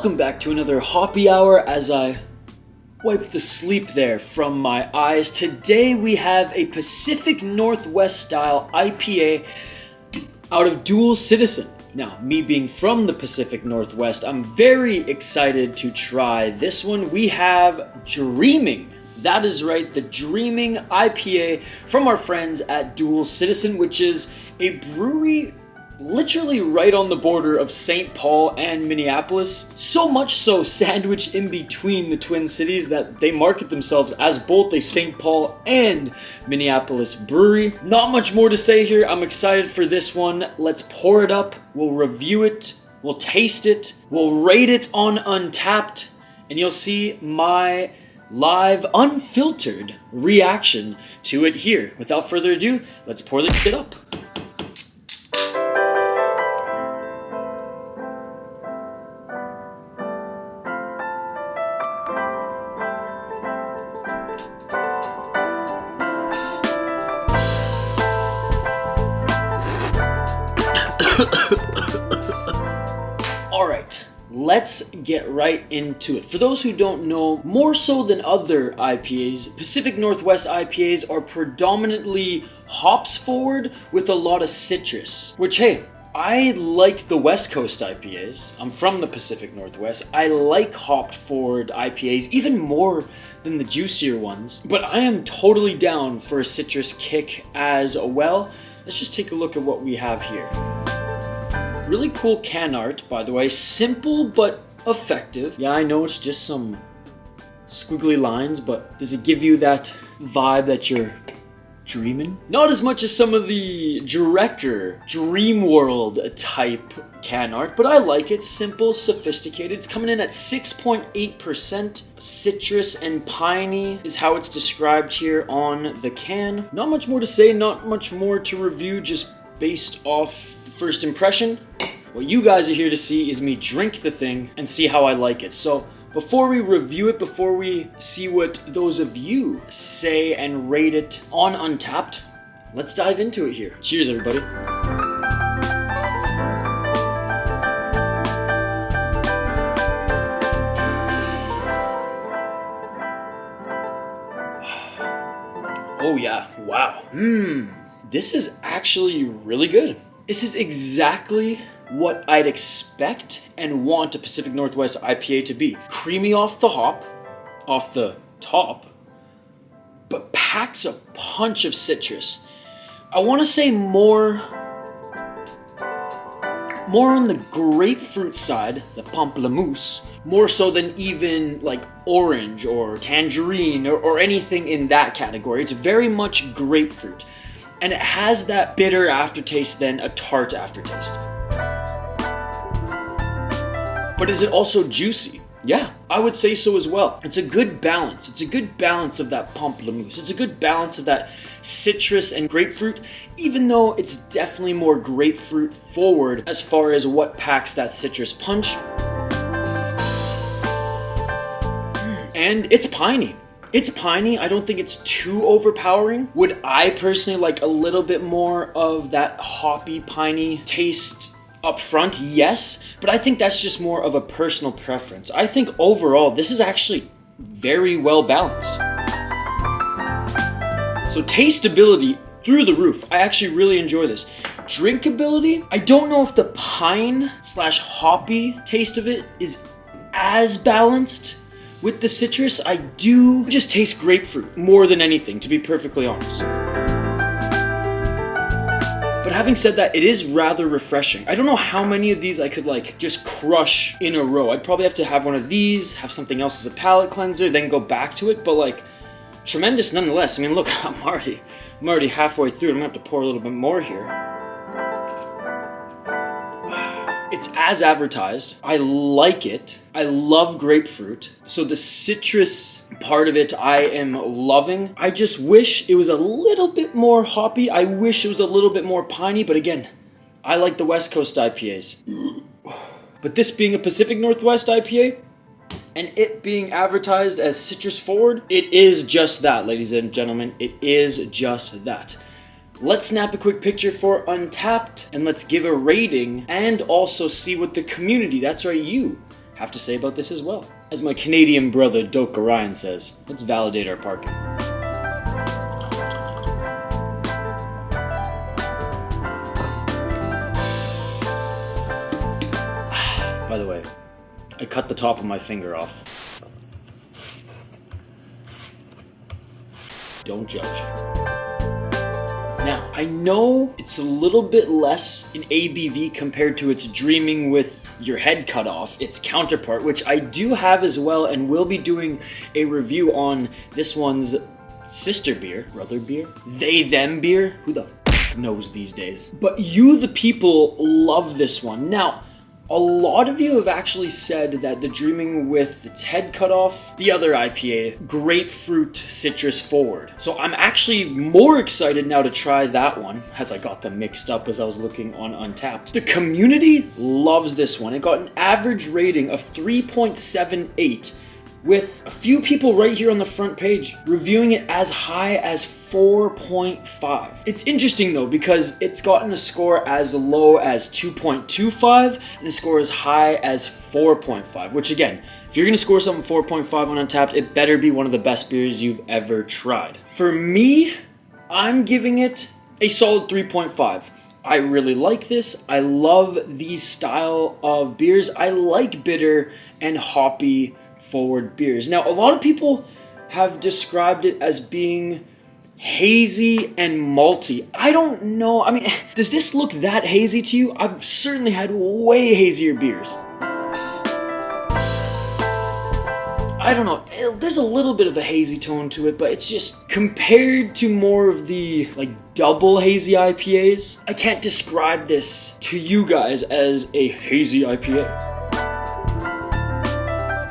Welcome back to another Hoppy Hour as I wipe the sleep there from my eyes. Today we have a Pacific Northwest style IPA out of Dual Citizen. Now, me being from the Pacific Northwest, I'm very excited to try this one. We have Dreaming. That is right, the Dreaming IPA from our friends at Dual Citizen, which is a brewery literally right on the border of St. Paul and Minneapolis. So much so sandwiched in between the Twin Cities that they market themselves as both a St. Paul and Minneapolis brewery. Not much more to say here. I'm excited for this one. Let's pour it up. We'll review it. We'll taste it. We'll rate it on Untapped. And you'll see my live, unfiltered reaction to it here. Without further ado, let's pour this shit up. Alright, let's get right into it. For those who don't know, more so than other IPAs, Pacific Northwest IPAs are predominantly hops forward with a lot of citrus. Which, hey, I like the West Coast IPAs. I'm from the Pacific Northwest. I like hopped forward IPAs even more than the juicier ones. But I am totally down for a citrus kick as well. Let's just take a look at what we have here. Really cool can art, by the way. Simple but effective. Yeah, I know it's just some squiggly lines, but does it give you that vibe that you're dreaming? Not as much as some of the Drecker, Dream World type can art, but I like it. Simple, sophisticated. It's coming in at 6.8%. Citrus and piney is how it's described here on the can. Not much more to say, not much more to review, just based off the first impression. What you guys are here to see is me drink the thing and see how I like it. So before we review it, before we see what those of you say and rate it on Untapped, let's dive into it here. Cheers, everybody. Oh yeah, wow. This is actually really good. This is exactly what I'd expect and want a Pacific Northwest IPA to be. Creamy off the hop, off the top, but packs a punch of citrus. I want to say more on the grapefruit side, the pamplemousse, more so than even like orange or tangerine or anything in that category. It's very much grapefruit. And it has that bitter aftertaste than a tart aftertaste. But is it also juicy? Yeah, I would say so as well. It's a good balance. It's a good balance of that pamplemousse. It's a good balance of that citrus and grapefruit, even though it's definitely more grapefruit forward as far as what packs that citrus punch. And it's piney. It's piney. I don't think it's too overpowering. Would I personally like a little bit more of that hoppy, piney taste up front? Yes, but I think that's just more of a personal preference. I think overall, this is actually very well balanced. So tasteability through the roof. I actually really enjoy this. Drinkability, I don't know if the pine / hoppy taste of it is as balanced with the citrus. I do just taste grapefruit more than anything, to be perfectly honest. But having said that, it is rather refreshing. I don't know how many of these I could like just crush in a row. I'd probably have to have one of these, have something else as a palate cleanser, then go back to it. But like, tremendous nonetheless. I mean, look, I'm already halfway through. I'm gonna have to pour a little bit more here. It's as advertised. I like it. I love grapefruit. So the citrus part of it I am loving. I just wish it was a little bit more hoppy. I wish it was a little bit more piney. But again, I like the West Coast IPAs. But this being a Pacific Northwest IPA, and it being advertised as citrus forward, it is just that, ladies and gentlemen. It is just that. Let's snap a quick picture for Untapped, and let's give a rating and also see what the community, that's right, you, have to say about this as well. As my Canadian brother Doak Orion says, let's validate our parking. By the way, I cut the top of my finger off. Don't judge. Now, I know it's a little bit less in ABV compared to its Dreaming with your head cut off, its counterpart, which I do have as well, and will be doing a review on this one's sister beer, brother beer, they them beer, who the f knows these days. But you, the people, love this one. Now, a lot of you have actually said that the Dreaming with its head cut off, the other IPA, grapefruit citrus forward. So I'm actually more excited now to try that one, as I got them mixed up as I was looking on Untapped. The community loves this one. It got an average rating of 3.78, with a few people right here on the front page reviewing it as high as 4.5. It's interesting though, because it's gotten a score as low as 2.25 and a score as high as 4.5, which again, if you're gonna score something 4.5 on Untapped, it better be one of the best beers you've ever tried. For me, I'm giving it a solid 3.5. I really like this. I love these style of beers. I like bitter and hoppy forward beers. Now, a lot of people have described it as being hazy and malty. I don't know. I mean, does this look that hazy to you? I've certainly had way hazier beers. I don't know. There's a little bit of a hazy tone to it, but it's just compared to more of the like double hazy IPAs. I can't describe this to you guys as a hazy IPA.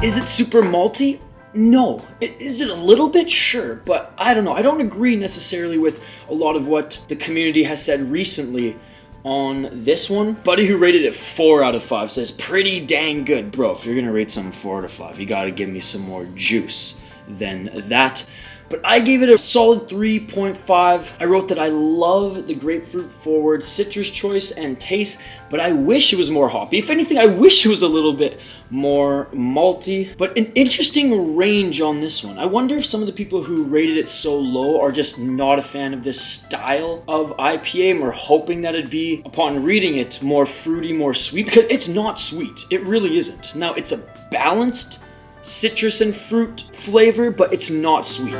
Is it super malty? No. Is it a little bit? Sure, but I don't know. I don't agree necessarily with a lot of what the community has said recently on this one. Buddy who rated it 4 out of 5 says, pretty dang good. Bro, if you're gonna rate something 4 out of 5, you gotta give me some more juice than that. But I gave it a solid 3.5. I wrote that I love the grapefruit forward citrus choice and taste, but I wish it was more hoppy. If anything, I wish it was a little bit more malty. But an interesting range on this one. I wonder if some of the people who rated it so low are just not a fan of this style of IPA and were hoping that it'd be, upon reading it, more fruity, more sweet, because it's not sweet. It really isn't. Now, it's a balanced citrus and fruit flavor, but it's not sweet.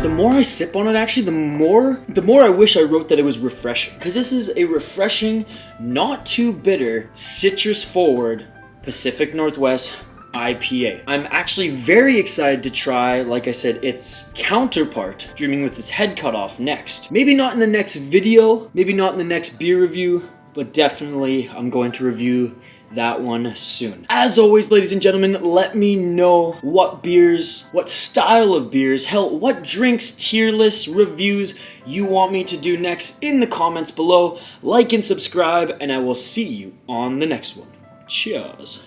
The more I sip on it, actually, the more I wish I wrote that it was refreshing, because this is a refreshing, not too bitter, citrus forward Pacific Northwest IPA. I'm actually very excited to try, like I said, its counterpart, Dreaming with its head cut off, next. Maybe not in the next video, maybe not in the next beer review, but definitely I'm going to review that one soon. As always, ladies and gentlemen, let me know what beers, what style of beers, hell, what drinks, tier lists, reviews you want me to do next in the comments below. Like and subscribe, and I will see you on the next one. Cheers.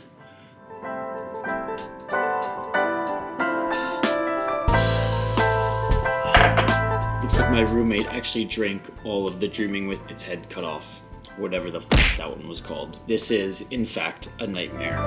Looks like my roommate actually drank all of the Dreaming with its head cut off. Whatever the fuck that one was called. This is, in fact, a nightmare.